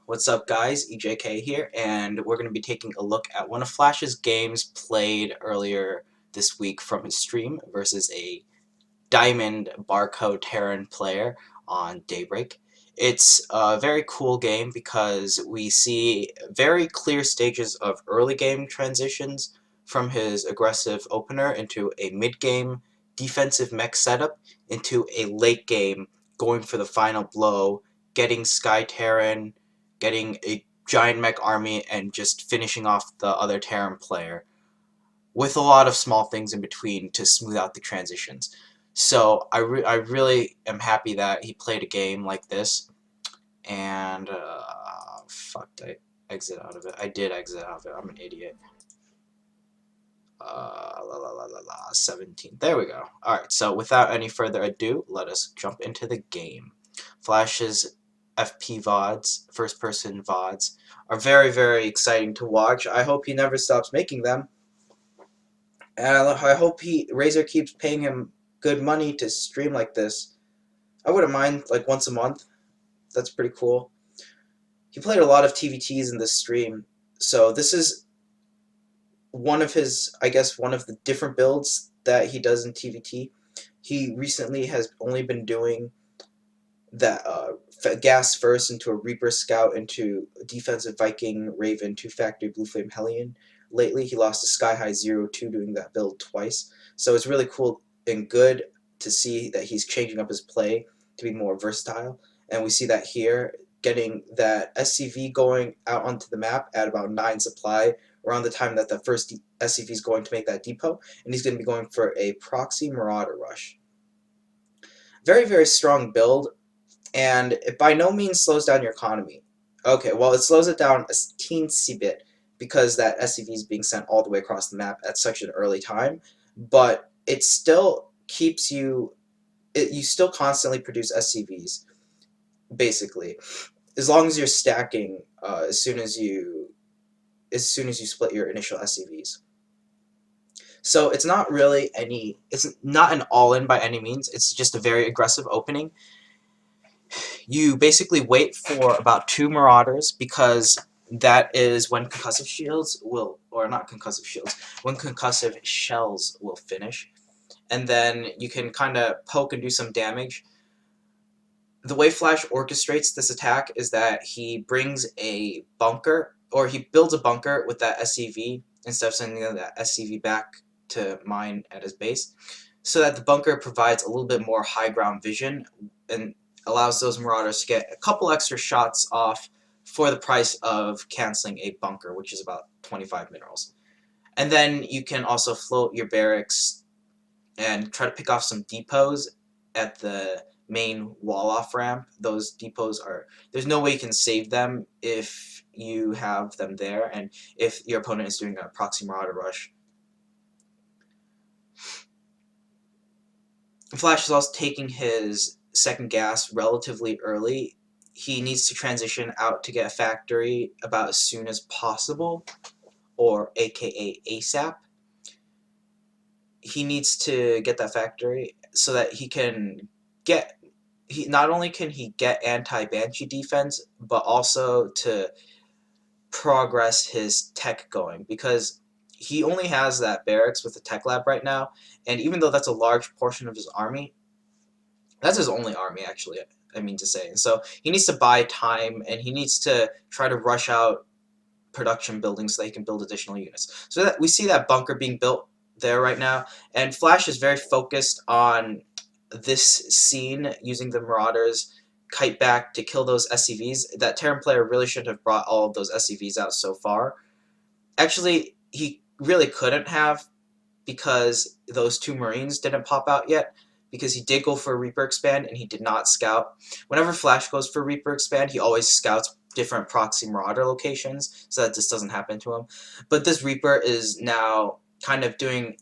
What's up, guys? EJK here, and we're going to be taking a look at one of Flash's games played earlier this week from his stream versus a Diamond Barcode Terran player on Daybreak. It's a very cool game because we see very clear stages of early game transitions from his aggressive opener into a mid-game defensive mech setup into a late game going for the final blow, getting Sky Terran, getting a giant mech army, and just finishing off the other Terran player with a lot of small things in between to smooth out the transitions. So I really am happy that he played a game like this, and fuck, did I exit out of it? I did exit out of it. I'm an idiot. 17. There we go. Alright, so without any further ado, let us jump into the game. Flash's FP Vods, first-person Vods, are very, very exciting to watch. I hope he never stops making them. And I hope Razer keeps paying him good money to stream like this. I wouldn't mind like once a month. That's pretty cool. He played a lot of TvTs in this stream, so this is one of his, I guess, one of the different builds that he does in TvT. He recently has only been doing that gas first into a Reaper Scout into a defensive Viking Raven 2-factory Blue Flame Hellion. Lately, he lost to Sky High 0-2 doing that build twice. So it's really cool and good to see that he's changing up his play to be more versatile. And we see that here, getting that SCV going out onto the map at about 9 supply, around the time that the first SCV is going to make that depot. And he's going to be going for a Proxy Marauder rush. Very, very strong build. And it by no means slows down your economy. Okay, well, it slows it down a teensy bit because that SCV is being sent all the way across the map at such an early time, but it still keeps you, you still constantly produce SCVs, basically, as long as you're stacking as soon as you split your initial SCVs. So it's not really it's not an all-in by any means, it's just a very aggressive opening. You basically wait for about 2 Marauders because that is when concussive shields will, or not concussive shields, when concussive shells will finish. And then you can kind of poke and do some damage. The way Flash orchestrates this attack is that he brings a bunker, or he builds a bunker with that SCV instead of sending that SCV back to mine at his base, so that the bunker provides a little bit more high ground vision and allows those Marauders to get a couple extra shots off for the price of canceling a bunker, which is about 25 minerals. And then you can also float your barracks and try to pick off some depots at the main wall off ramp. Those depots are, there's no way you can save them if you have them there, and if your opponent is doing a Proxy Marauder rush. Flash is also taking his second gas relatively early. He needs to transition out to get a factory about as soon as possible, or aka ASAP. He needs to get that factory so that he can get, not only can he get anti-Banshee defense, but also to progress his tech going, because he only has that barracks with the tech lab right now, and even though that's a large portion of his army, that's his only army, actually, I mean to say. So he needs to buy time, and he needs to try to rush out production buildings so that he can build additional units. So that we see that bunker being built there right now, and Flash is very focused on this scene, using the Marauders kite back to kill those SCVs. That Terran player really should have brought all of those SCVs out so far. Actually, he really couldn't have, because those 2 Marines didn't pop out yet, because he did go for a Reaper Expand and he did not scout. Whenever Flash goes for Reaper Expand, he always scouts different Proxy Marauder locations so that this doesn't happen to him. But this Reaper is now kind of doing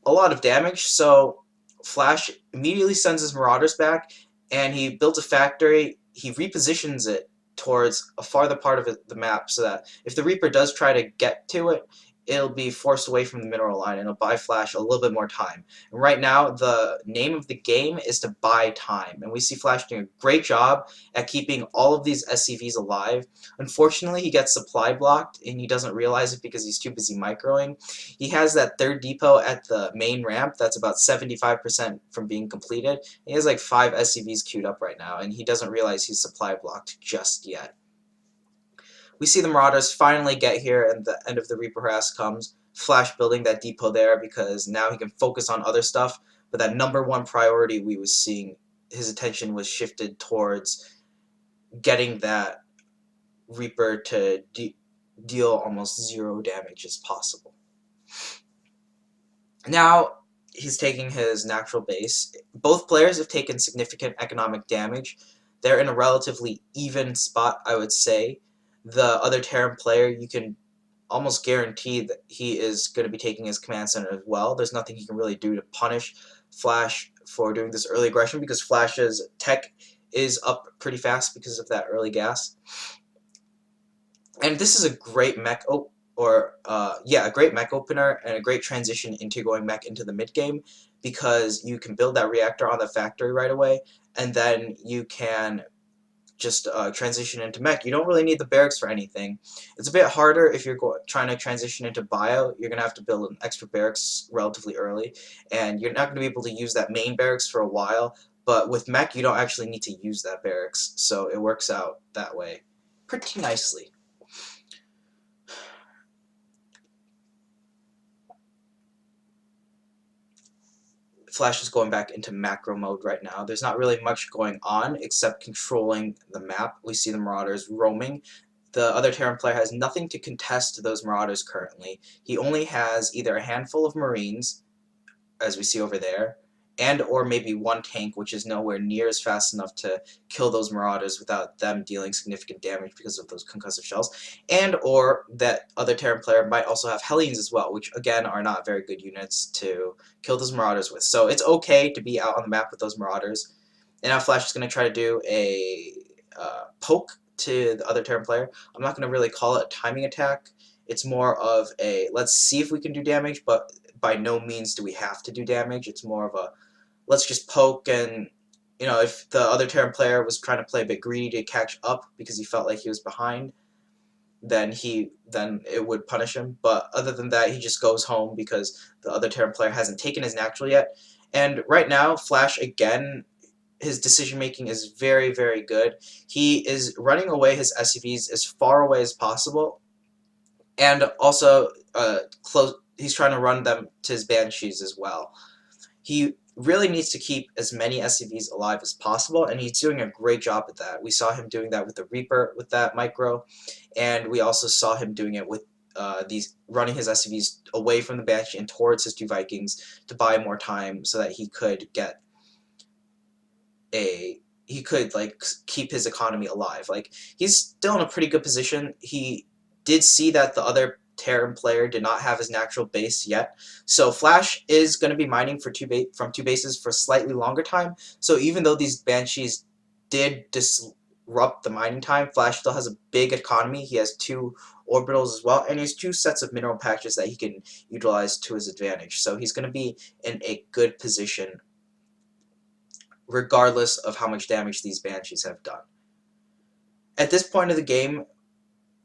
a lot of damage, so Flash immediately sends his Marauders back, and he builds a factory. He repositions it towards a farther part of the map so that if the Reaper does try to get to it, it'll be forced away from the mineral line, and it'll buy Flash a little bit more time. And right now, the name of the game is to buy time, and we see Flash doing a great job at keeping all of these SCVs alive. Unfortunately, he gets supply blocked, and he doesn't realize it because he's too busy microing. He has that third depot at the main ramp that's about 75% from being completed. He has like 5 SCVs queued up right now, and he doesn't realize he's supply blocked just yet. We see the Marauders finally get here, and the end of the Reaper Harass comes. Flash building that depot there because now he can focus on other stuff, but that #1 priority we was seeing, his attention was shifted towards getting that Reaper to deal almost 0 damage as possible. Now he's taking his natural base. Both players have taken significant economic damage. They're in a relatively even spot, I would say. The other Terran player, you can almost guarantee that he is going to be taking his command center as well. There's nothing he can really do to punish Flash for doing this early aggression because Flash's tech is up pretty fast because of that early gas. And this is a great mech a great mech opener and a great transition into going mech into the mid game because you can build that reactor on the factory right away, and then you can just transition into mech. You don't really need the barracks for anything. It's a bit harder if you're trying to transition into bio. You're going to have to build an extra barracks relatively early, and you're not going to be able to use that main barracks for a while, but with mech you don't actually need to use that barracks, so it works out that way pretty nicely. Flash is going back into macro mode right now. There's not really much going on except controlling the map. We see the Marauders roaming. The other Terran player has nothing to contest those Marauders currently. He only has either a handful of Marines, as we see over there, and or maybe 1 tank, which is nowhere near as fast enough to kill those Marauders without them dealing significant damage because of those concussive shells, and or that other Terran player might also have Hellions as well, which again are not very good units to kill those Marauders with. So it's okay to be out on the map with those Marauders. And now Flash is going to try to do a poke to the other Terran player. I'm not going to really call it a timing attack. It's more of a let's see if we can do damage, but by no means do we have to do damage. It's more of a let's just poke, and you know, if the other Terran player was trying to play a bit greedy to catch up because he felt like he was behind, then it would punish him. But other than that, he just goes home because the other Terran player hasn't taken his natural yet. And right now, Flash again, his decision making is very, very good. He is running away his SCVs as far away as possible, and also he's trying to run them to his Banshees as well. He really needs to keep as many SCVs alive as possible, and he's doing a great job at that. We saw him doing that with the Reaper with that micro, and we also saw him doing it with running his SCVs away from the Banshee and towards his 2 Vikings to buy more time so that he could get like keep his economy alive. Like, he's still in a pretty good position. He did see that the other Terran player did not have his natural base yet, so Flash is going to be mining from 2 bases for slightly longer time. So even though these Banshees did disrupt the mining time, Flash still has a big economy. He has 2 orbitals as well, and he has 2 sets of mineral patches that he can utilize to his advantage. So he's going to be in a good position regardless of how much damage these Banshees have done. At this point of the game,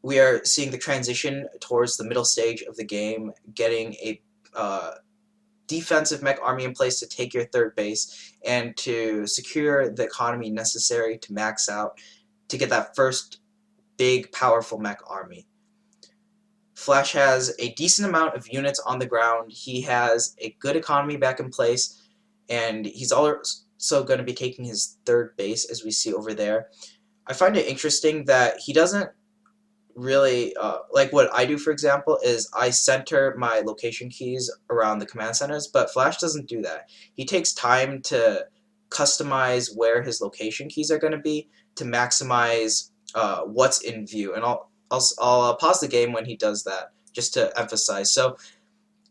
we are seeing the transition towards the middle stage of the game, getting a defensive mech army in place to take your 3rd base and to secure the economy necessary to max out to get that first big, powerful mech army. Flash has a decent amount of units on the ground. He has a good economy back in place, and he's also going to be taking his 3rd base, as we see over there. I find it interesting that he doesn't really like what I do, for example, is I center my location keys around the command centers, but Flash doesn't do that. He takes time to customize where his location keys are going to be to maximize what's in view, and I'll pause the game when he does that just to emphasize. So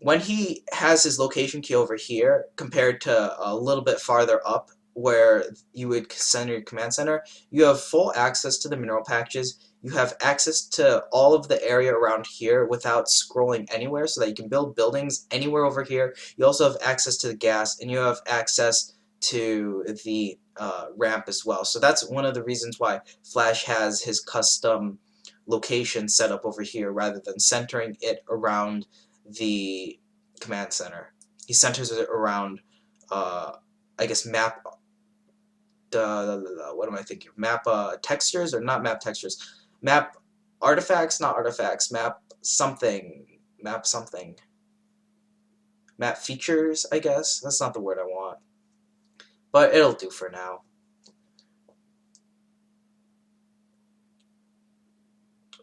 when he has his location key over here compared to a little bit farther up where you would center your command center, you have full access to the mineral patches. you have access to all of the area around here without scrolling anywhere, so that you can build buildings anywhere over here. You also have access to the gas, and you have access to the ramp as well. So that's one of the reasons why Flash has his custom location set up over here rather than centering it around the command center. He centers it around, I guess, map. What am I thinking? Map textures, or not map textures? Map artifacts, not artifacts. Map something. Map something. Map features, I guess. That's not the word I want, but it'll do for now.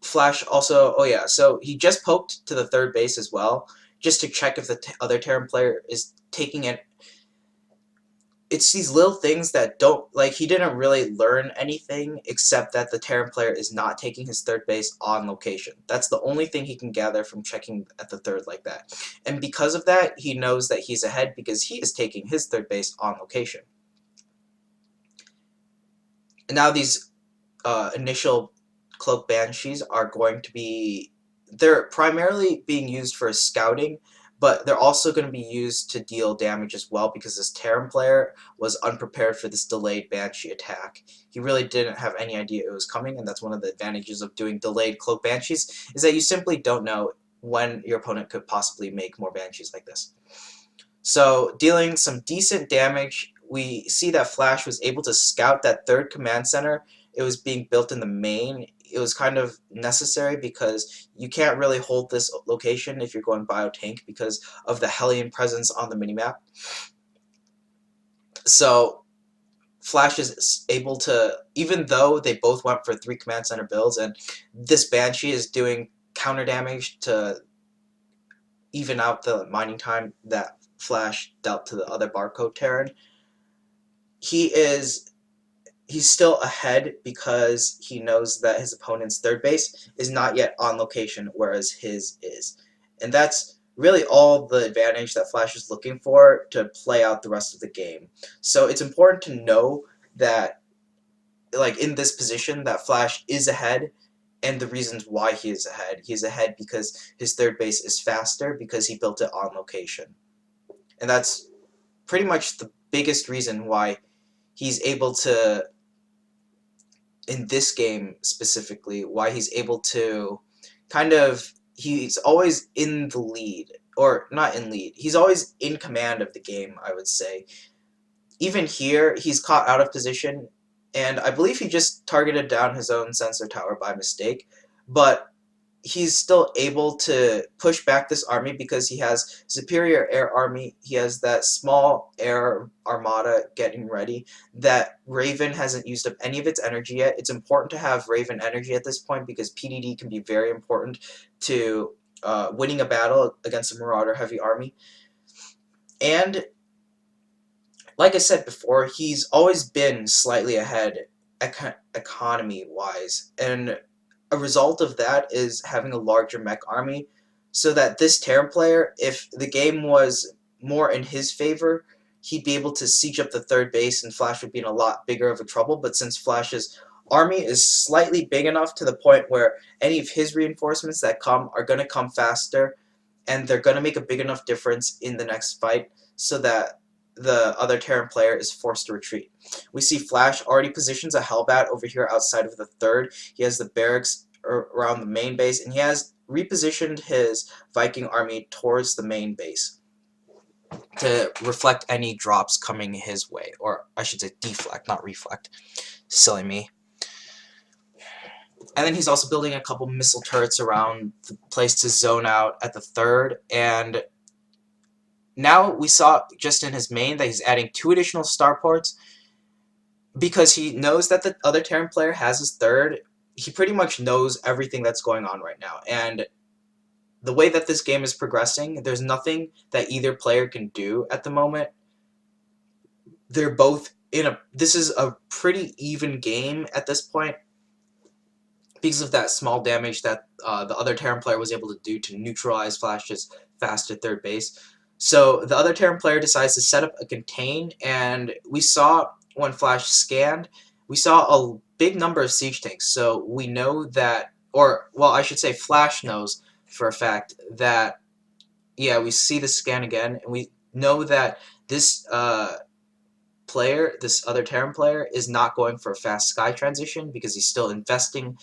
Flash also, oh yeah, so he just poked to the third base as well, just to check if the other Terran player is taking it. It's these little things that don't, like, he didn't really learn anything except that the Terran player is not taking his third base on location. That's the only thing he can gather from checking at the third like that. And because of that, he knows that he's ahead because he is taking his third base on location. And now these initial Cloak Banshees are going to be, they're primarily being used for scouting, but they're also going to be used to deal damage as well, because this Terran player was unprepared for this delayed Banshee attack. He really didn't have any idea it was coming, and that's one of the advantages of doing delayed Cloak Banshees, is that you simply don't know when your opponent could possibly make more Banshees like this. So dealing some decent damage, we see that Flash was able to scout that third command center. It was being built in the main. It was kind of necessary because you can't really hold this location if you're going bio-tank because of the Hellion presence on the minimap. So Flash is able to, even though they both went for 3 command center builds, and this Banshee is doing counter damage to even out the mining time that Flash dealt to the other barcode Terran, he's still ahead because he knows that his opponent's third base is not yet on location, whereas his is. And that's really all the advantage that Flash is looking for to play out the rest of the game. So it's important to know that, like, in this position, that Flash is ahead, and the reasons why he is ahead. He is ahead because his third base is faster because he built it on location. And that's pretty much the biggest reason why he's able to, in this game specifically, why he's able to kind of, he's always in the lead, or not in lead, he's always in command of the game, I would say. Even here, he's caught out of position, and I believe he just targeted down his own sensor tower by mistake, but he's still able to push back this army because he has superior air army. He has that small air armada getting ready. That Raven hasn't used up any of its energy yet. It's important to have Raven energy at this point because PDD can be very important to winning a battle against a Marauder heavy army. And like I said before, he's always been slightly ahead economy-wise, and a result of that is having a larger mech army, so that this Terran player, if the game was more in his favor, he'd be able to siege up the third base and Flash would be in a lot bigger of a trouble. But since Flash's army is slightly big enough to the point where any of his reinforcements that come are going to come faster, and they're going to make a big enough difference in the next fight, so that the other Terran player is forced to retreat. We see Flash already positions a Hellbat over here outside of the third. He has the barracks around the main base, and he has repositioned his Viking army towards the main base to reflect any drops coming his way, or I should say deflect, not reflect. Silly me. And then he's also building a couple missile turrets around the place to zone out at the third, and now we saw just in his main that he's adding 2 additional starports because he knows that the other Terran player has his third. He pretty much knows everything that's going on right now, and the way that this game is progressing, there's nothing that either player can do at the moment. They're both in a, this is a pretty even game at this point because of that small damage that the other Terran player was able to do to neutralize Flash's faster third base. So the other Terran player decides to set up a contain, and we saw when Flash scanned, we saw a big number of siege tanks. So we know that, or well, I should say Flash knows for a fact that, yeah, we see the scan again, and we know that this player, this other Terran player, is not going for a fast sky transition because he's still investing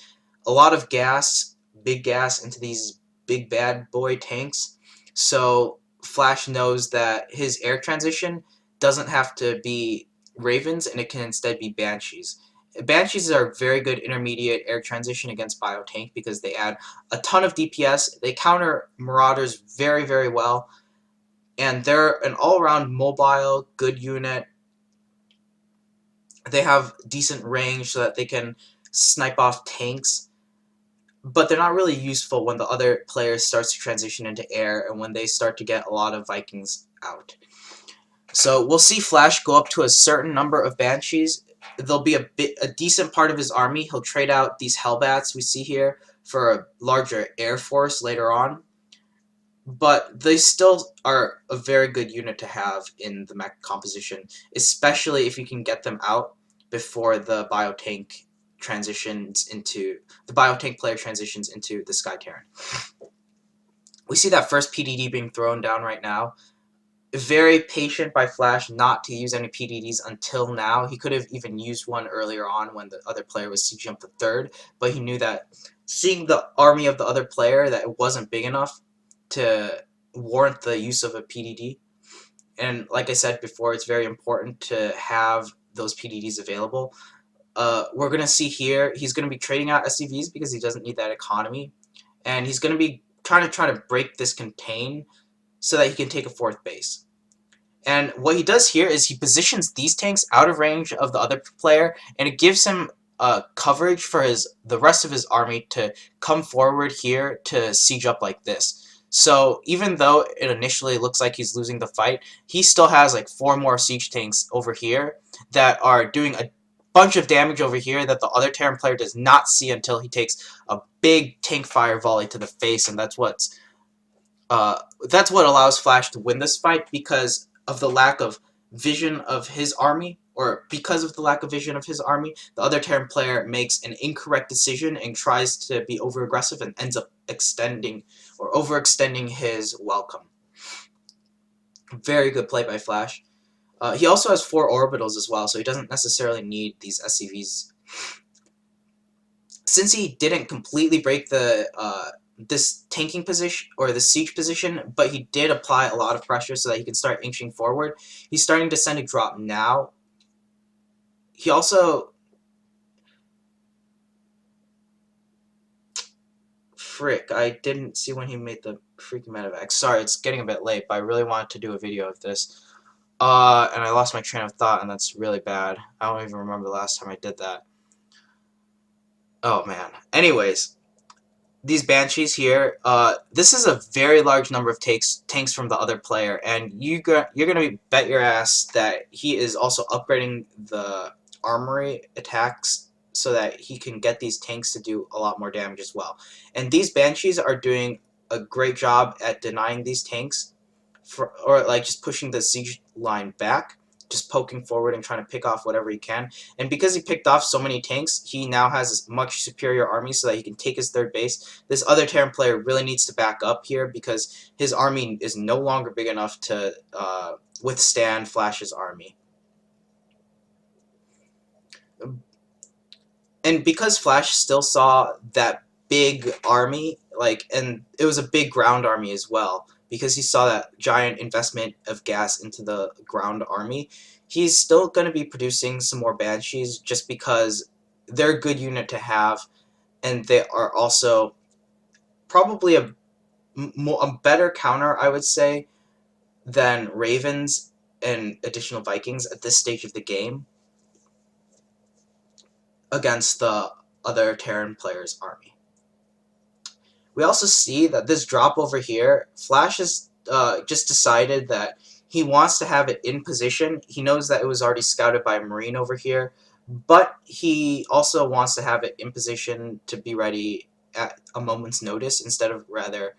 a lot of gas, big gas, into these big bad boy tanks. So Flash knows that his air transition doesn't have to be Ravens, and it can instead be Banshees. Banshees are very good intermediate air transition against Biotank because they add a ton of DPS. They counter Marauders very, very well, and they're an all-around mobile, good unit. They have decent range so that they can snipe off tanks, but they're not really useful when the other player starts to transition into air and when they start to get a lot of Vikings out. So we'll see Flash go up to a certain number of Banshees. There'll be a decent part of his army. He'll trade out these Hellbats we see here for a larger air force later on. But they still are a very good unit to have in the mech composition, especially if you can get them out before the Biotank player transitions into the Sky Terran. We see that first PDD being thrown down right now. Very patient by Flash not to use any PDDs until now. He could have even used one earlier on when the other player was sieging up the third, but he knew that seeing the army of the other player, that it wasn't big enough to warrant the use of a PDD. And like I said before, it's very important to have those PDDs available. We're going to see here, he's going to be trading out SCVs because he doesn't need that economy. And he's going to be trying to break this contain so that he can take a fourth base. And what he does here is he positions these tanks out of range of the other player, and it gives him coverage for the rest of his army to come forward here to siege up like this. So even though it initially looks like he's losing the fight, he still has like 4 more siege tanks over here that are doing a bunch of damage over here that the other Terran player does not see until he takes a big tank fire volley to the face, and that's what allows Flash to win this fight because of the lack of vision of his army, or because of the lack of vision of his army, the other Terran player makes an incorrect decision and tries to be over-aggressive and ends up extending or overextending his welcome. Very good play by Flash. He also has 4 orbitals as well, so he doesn't necessarily need these SCVs. Since he didn't completely break the this tanking position or the siege position, but he did apply a lot of pressure so that he can start inching forward. He's starting to send a drop now. He also... Frick, I didn't see when he made the freaking medevac. Sorry, it's getting a bit late, but I really wanted to do a video of this. And I lost my train of thought, and that's really bad. I don't even remember the last time I did that. Oh, man. Anyways, these Banshees here, this is a very large number of tanks from the other player, and you're going to bet your ass that he is also upgrading the armory attacks so that he can get these tanks to do a lot more damage as well. And these Banshees are doing a great job at denying these tanks, or like just pushing the siege line back, just poking forward and trying to pick off whatever he can. And because he picked off so many tanks, he now has a much superior army so that he can take his third base. This other Terran player really needs to back up here because his army is no longer big enough to withstand Flash's army. And because Flash still saw that big army, and it was a big ground army as well, because he saw that giant investment of gas into the ground army, he's still going to be producing some more Banshees just because they're a good unit to have, and they are also probably a better counter, I would say, than Ravens and additional Vikings at this stage of the game against the other Terran player's army. We also see that this drop over here, Flash has just decided that he wants to have it in position. He knows that it was already scouted by a Marine over here, but he also wants to have it in position to be ready at a moment's notice instead of rather,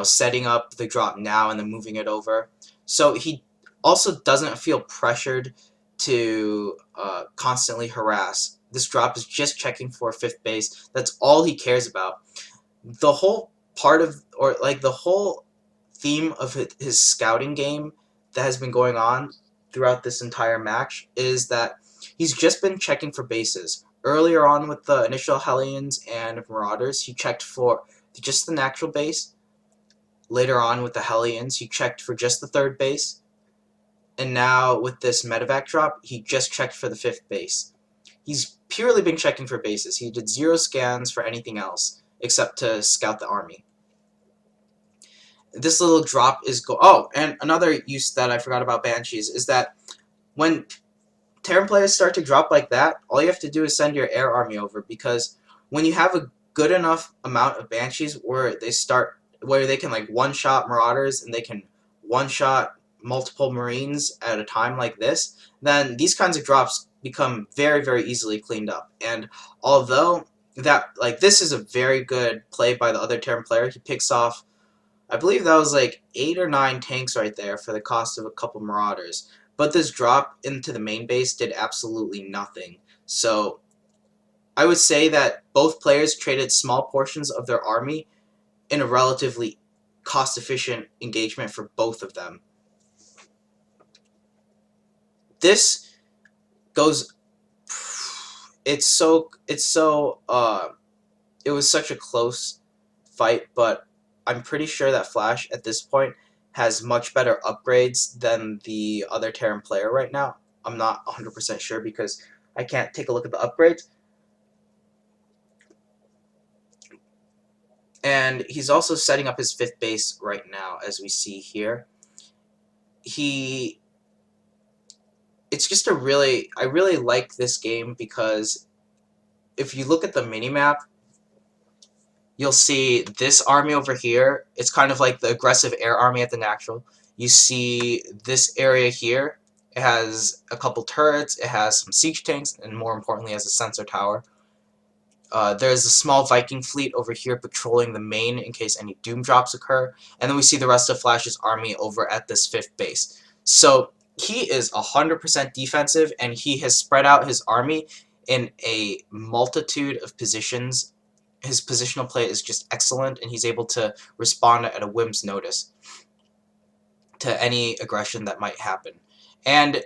setting up the drop now and then moving it over. So he also doesn't feel pressured to constantly harass. This drop is just checking for 5th base. That's all he cares about. The whole part of, or like the whole theme of his scouting game that has been going on throughout this entire match is that he's just been checking for bases. Earlier on with the initial Hellions and Marauders, he checked for just the natural base. Later on with the Hellions, he checked for just the 3rd base. And now with this medevac drop, he just checked for the 5th base. He's purely been checking for bases. He did 0 scans for anything else except to scout the army. This little drop is oh, and another use that I forgot about Banshees is that when Terran players start to drop like that, all you have to do is send your air army over, because when you have a good enough amount of Banshees where they can like one-shot Marauders and they can one-shot multiple Marines at a time like this, then these kinds of drops become very, very easily cleaned up. And although that, like, this is a very good play by the other Terran player, he picks off, I believe that was like 8 or 9 tanks right there for the cost of a couple Marauders. But this drop into the main base did absolutely nothing. So I would say that both players traded small portions of their army in a relatively cost-efficient engagement for both of them. This goes... It was such a close fight, but I'm pretty sure that Flash at this point has much better upgrades than the other Terran player right now. I'm not 100% sure because I can't take a look at the upgrades. And he's also setting up his 5th base right now, as we see here. It's just I really like this game because if you look at the minimap, you'll see this army over here. It's kind of like the aggressive air army at the natural. You see this area here. It has a couple turrets. It has some siege tanks, and more importantly, has a sensor tower. There's a small Viking fleet over here patrolling the main in case any doom drops occur. And then we see the rest of Flash's army over at this 5th base. So he is 100% defensive, and he has spread out his army in a multitude of positions. His positional play is just excellent, and he's able to respond at a whim's notice to any aggression that might happen. And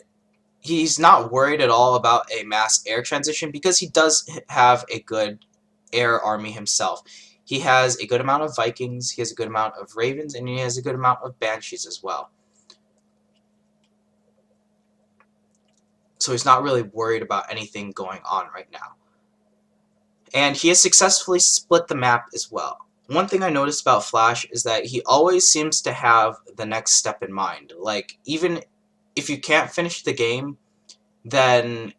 he's not worried at all about a mass air transition because he does have a good air army himself. He has a good amount of Vikings, he has a good amount of Ravens, and he has a good amount of Banshees as well. So he's not really worried about anything going on right now. And he has successfully split the map as well. One thing I noticed about Flash is that he always seems to have the next step in mind. Like, even if you can't finish the game, then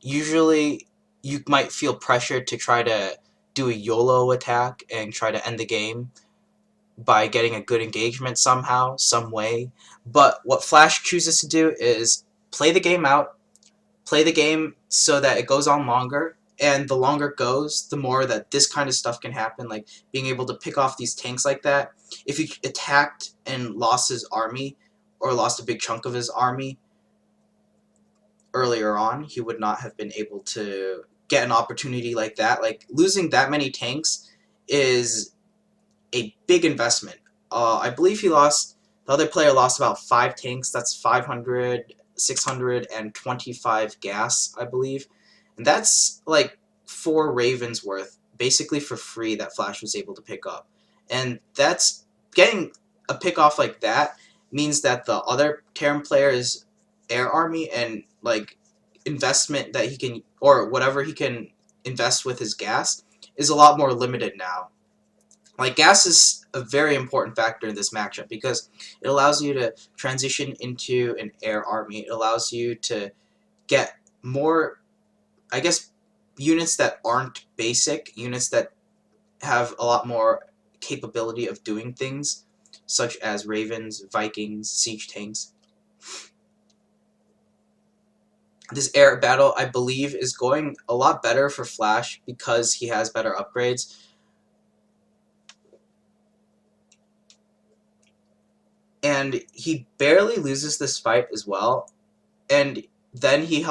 usually you might feel pressured to try to do a YOLO attack and try to end the game by getting a good engagement somehow, some way. But what Flash chooses to do is play the game out, play the game so that it goes on longer, and the longer it goes, the more that this kind of stuff can happen, like being able to pick off these tanks like that. If he attacked and lost his army, or lost a big chunk of his army earlier on, he would not have been able to get an opportunity like that. Like, losing that many tanks is a big investment. I believe the other player lost about 5 tanks. That's 625 gas, I believe. And that's like 4 Ravens worth, basically for free, that Flash was able to pick up. And that's getting a pick off like that means that the other Terran player's air army and like investment that he can, or whatever he can invest with his gas, is a lot more limited now. Like, gas is a very important factor in this matchup because it allows you to transition into an air army. It allows you to get more, I guess, units that aren't basic, units that have a lot more capability of doing things, such as Ravens, Vikings, siege tanks. This air battle, I believe, is going a lot better for Flash because he has better upgrades. And he barely loses this fight as well. And then he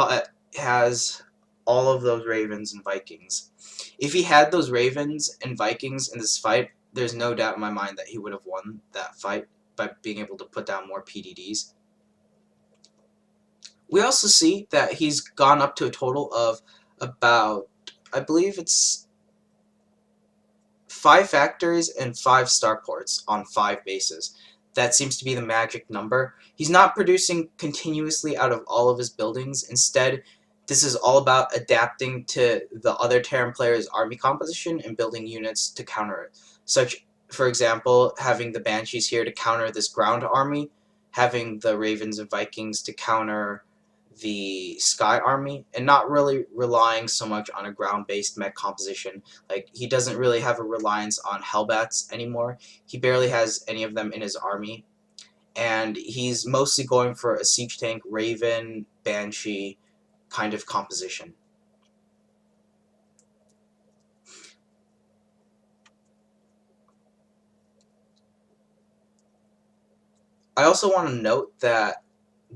has all of those Ravens and Vikings. If he had those Ravens and Vikings in this fight, there's no doubt in my mind that he would have won that fight by being able to put down more PDDs. We also see that he's gone up to a total of about, I believe it's 5 factories and 5 starports on 5 bases. That seems to be the magic number. He's not producing continuously out of all of his buildings. Instead, this is all about adapting to the other Terran player's army composition and building units to counter it. Such, for example, having the Banshees here to counter this ground army, having the Ravens and Vikings to counter the Sky Army, and not really relying so much on a ground-based mech composition. Like, he doesn't really have a reliance on Hellbats anymore. He barely has any of them in his army, and he's mostly going for a Siege Tank, Raven, Banshee kind of composition. I also want to note that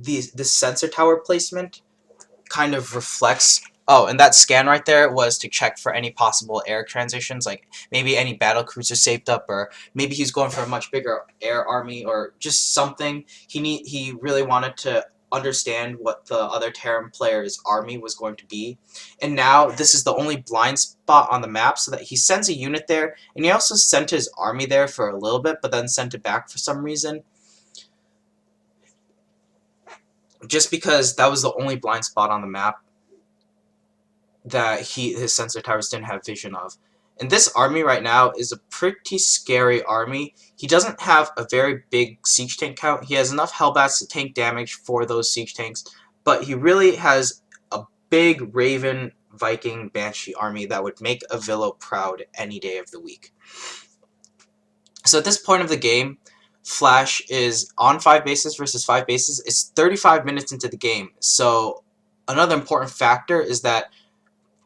this sensor tower placement kind of reflects. Oh, and that scan right there was to check for any possible air transitions, like maybe any battle cruiser saved up, or maybe he's going for a much bigger air army, or just something. He really wanted to understand what the other Terran player's army was going to be, and now this is the only blind spot on the map, so that he sends a unit there, and he also sent his army there for a little bit, but then sent it back for some reason. Just because that was the only blind spot on the map that his sensor towers didn't have vision of. And this army right now is a pretty scary army. He doesn't have a very big siege tank count. He has enough Hellbats to tank damage for those siege tanks, but he really has a big Raven, Viking, Banshee army that would make a Villo proud any day of the week. So at this point of the game, Flash is on 5 bases versus 5 bases. It's 35 minutes into the game. So another important factor is that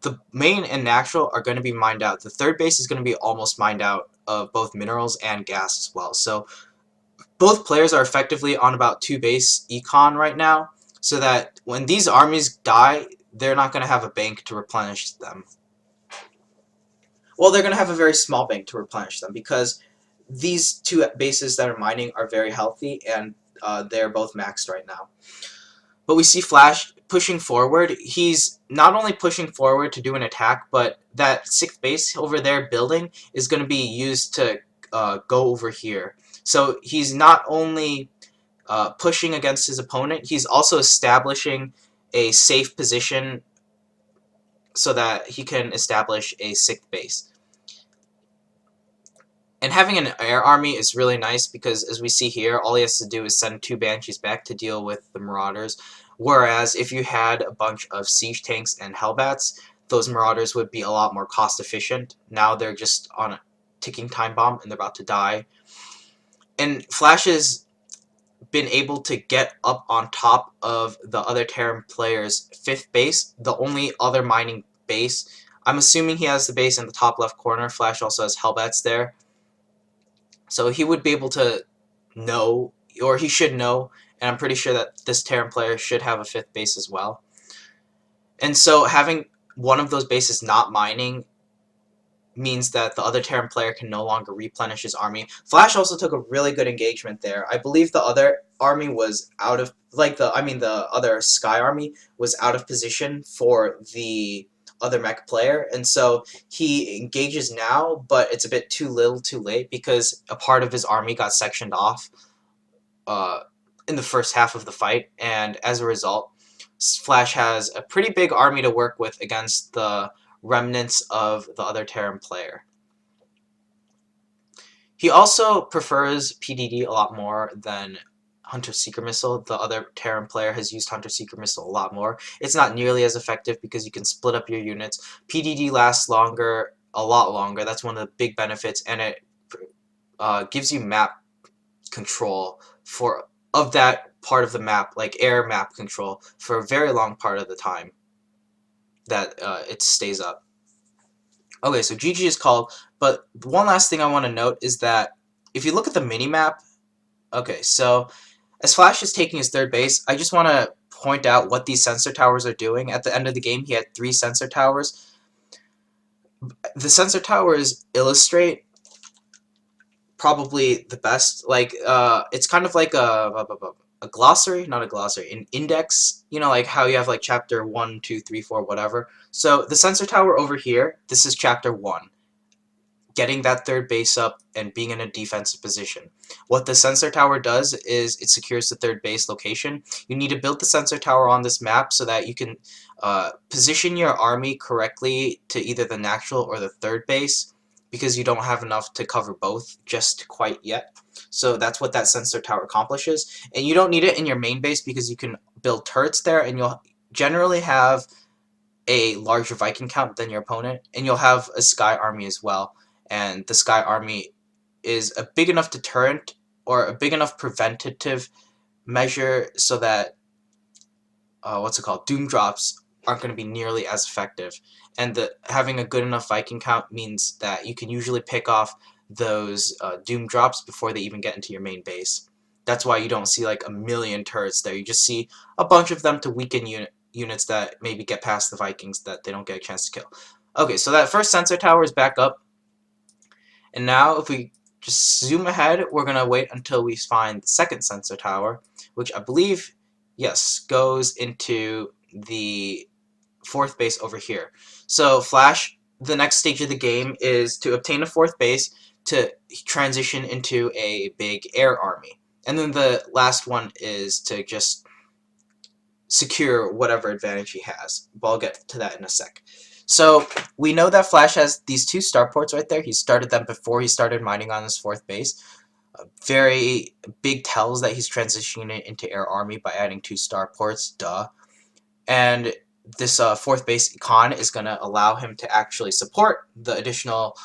the main and natural are going to be mined out. The third base is going to be almost mined out of both minerals and gas as well. So both players are effectively on about 2 base econ right now, so that when these armies die, they're not going to have a bank to replenish them. Well, they're going to have a very small bank to replenish them, because these 2 bases that are mining are very healthy, and they're both maxed right now. But we see Flash pushing forward. He's not only pushing forward to do an attack, but that 6th base over there building is going to be used to go over here. So he's not only pushing against his opponent, he's also establishing a safe position so that he can establish a 6th base. And having an air army is really nice, because as we see here, all he has to do is send 2 Banshees back to deal with the Marauders. Whereas if you had a bunch of siege tanks and Hellbats, those Marauders would be a lot more cost efficient. Now they're just on a ticking time bomb and they're about to die. And Flash has been able to get up on top of the other Terran player's 5th base, the only other mining base. I'm assuming he has the base in the top left corner. Flash also has Hellbats there. So he would be able to know, or he should know, and I'm pretty sure that this Terran player should have a 5th base as well. And so having one of those bases not mining means that the other Terran player can no longer replenish his army. Flash also took a really good engagement there. I believe the other army was out of, the other Sky army was out of position for the other mech player, and so he engages now, but it's a bit too little too late, because a part of his army got sectioned off in the first half of the fight, and as a result, Flash has a pretty big army to work with against the remnants of the other Terran player. He also prefers PDD a lot more than Hunter-Seeker Missile. The other Terran player has used Hunter-Seeker Missile a lot more. It's not nearly as effective because you can split up your units. PDD lasts longer, a lot longer. That's one of the big benefits, and it gives you map control of that part of the map, like air map control, for a very long part of the time that it stays up. Okay, so GG is called, but one last thing I want to note is that if you look at the mini-map, okay, so as Flash is taking his 3rd base, I just want to point out what these sensor towers are doing. At the end of the game, he had 3 sensor towers. The sensor towers illustrate probably the best. Like, it's kind of like a glossary, not a glossary, an index. You know, like how you have like chapter 1, 2, 3, 4, whatever. So the sensor tower over here, this is chapter 1. Getting that third base up and being in a defensive position. What the sensor tower does is it secures the third base location. You need to build the sensor tower on this map so that you can position your army correctly to either the natural or the third base, because you don't have enough to cover both just quite yet. So that's what that sensor tower accomplishes. And you don't need it in your main base because you can build turrets there, and you'll generally have a larger Viking count than your opponent, and you'll have a Sky army as well. And the Sky army is a big enough deterrent or a big enough preventative measure so that doom drops aren't going to be nearly as effective. And having a good enough Viking count means that you can usually pick off those doom drops before they even get into your main base. That's why you don't see like a million turrets there. You just see a bunch of them to weaken units that maybe get past the Vikings that they don't get a chance to kill. Okay, so that first sensor tower is back up. And now if we just zoom ahead, we're going to wait until we find the second sensor tower, which I believe, yes, goes into the 4th base over here. So Flash, the next stage of the game is to obtain a 4th base to transition into a big air army. And then the last one is to just secure whatever advantage he has. But I'll get to that in a sec. So we know that Flash has these 2 starports right there. He started them before he started mining on his 4th base. Very big tells that he's transitioning it into air army by adding 2 starports. Duh. And this 4th base econ is going to allow him to actually support the additional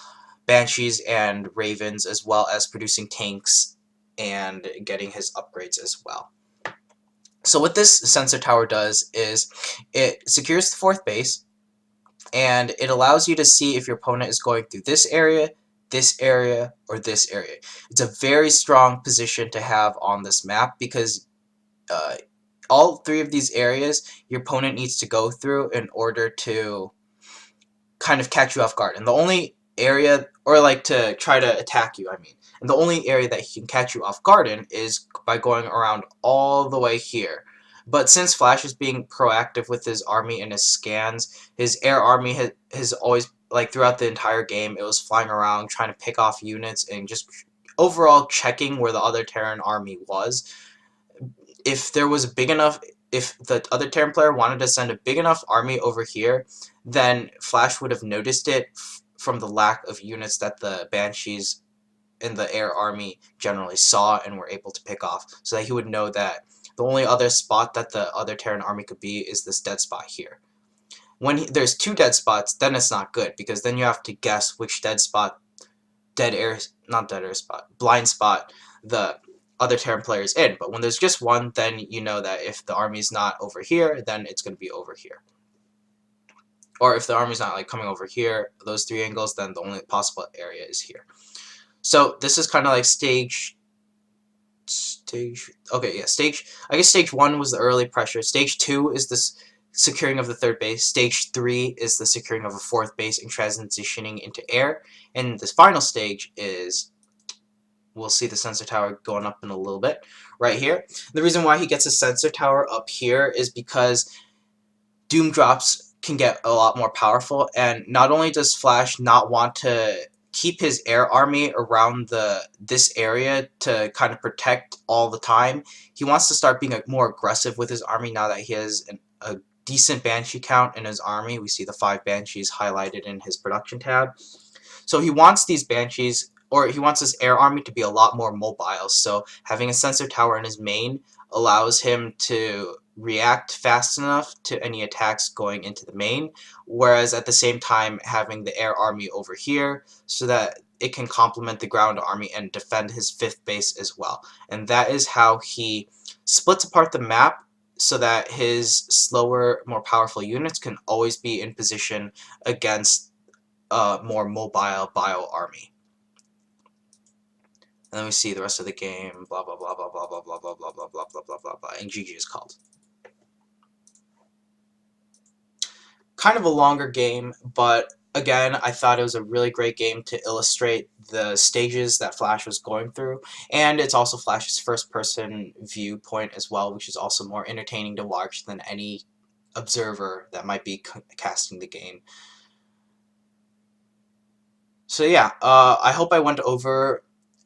Banshees and Ravens, as well as producing tanks and getting his upgrades as well. So what this sensor tower does is it secures the 4th base, and it allows you to see if your opponent is going through this area, or this area. It's a very strong position to have on this map because all 3 of these areas your opponent needs to go through in order to kind of catch you off guard. And the only area, or like to try to attack you, I mean. And the only area that he can catch you off guard in is by going around all the way here. But since Flash is being proactive with his army and his scans, his air army has always, like throughout the entire game, it was flying around trying to pick off units and just overall checking where the other Terran army was. If there was big enough, if the other Terran player wanted to send a big enough army over here, then Flash would have noticed it from the lack of units that the Banshees in the air army generally saw and were able to pick off, so that he would know that the only other spot that the other Terran army could be is this dead spot here. When there's 2 dead spots, then it's not good, because then you have to guess which blind spot the other Terran player is in. But when there's just one, then you know that if the army's not over here, then it's going to be over here. Or if the army's not like coming over here, those 3 angles, then the only possible area is here. So this is kind of like stage. I guess stage 1 was the early pressure. Stage 2 is this securing of the 3rd base. Stage 3 is the securing of a 4th base and transitioning into air. And this final stage is, we'll see the sensor tower going up in a little bit right here. The reason why he gets a sensor tower up here is because doom drops can get a lot more powerful, and not only does Flash not want to keep his air army around this area to kind of protect all the time, he wants to start being more aggressive with his army now that he has a decent Banshee count in his army. We see the 5 Banshees highlighted in his production tab. So he wants these Banshees, or he wants his air army to be a lot more mobile, so having a sensor tower in his main allows him to react fast enough to any attacks going into the main, whereas at the same time having the air army over here so that it can complement the ground army and defend his 5th base as well. And that is how he splits apart the map so that his slower, more powerful units can always be in position against a more mobile bio army. And then we see the rest of the game, blah blah blah blah blah blah blah blah blah blah blah blah blah blah blah, and GG is called. kind of a longer game, but again, I thought it was a really great game to illustrate the stages that Flash was going through, and it's also Flash's first-person viewpoint as well, which is also more entertaining to watch than any observer that might be casting the game. So yeah, I hope I went over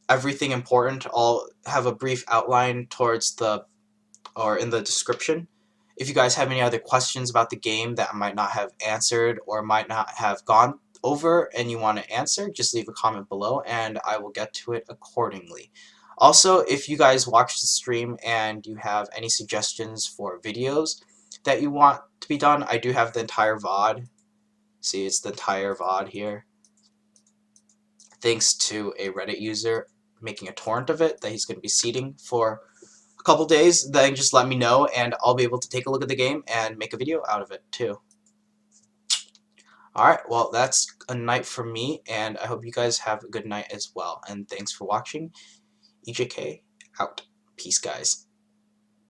everything important. I'll have a brief outline towards in the description. If you guys have any other questions about the game that I might not have answered or might not have gone over and you want to answer, just leave a comment below and I will get to it accordingly. Also, if you guys watch the stream and you have any suggestions for videos that you want to be done, I do have the entire VOD. See, it's the entire VOD here. Thanks to a Reddit user making a torrent of it that he's going to be seeding for a couple days. Then just let me know and I'll be able to take a look at the game and make a video out of it too. Alright, well that's a night for me and I hope you guys have a good night as well. And thanks for watching. EJK out. Peace guys.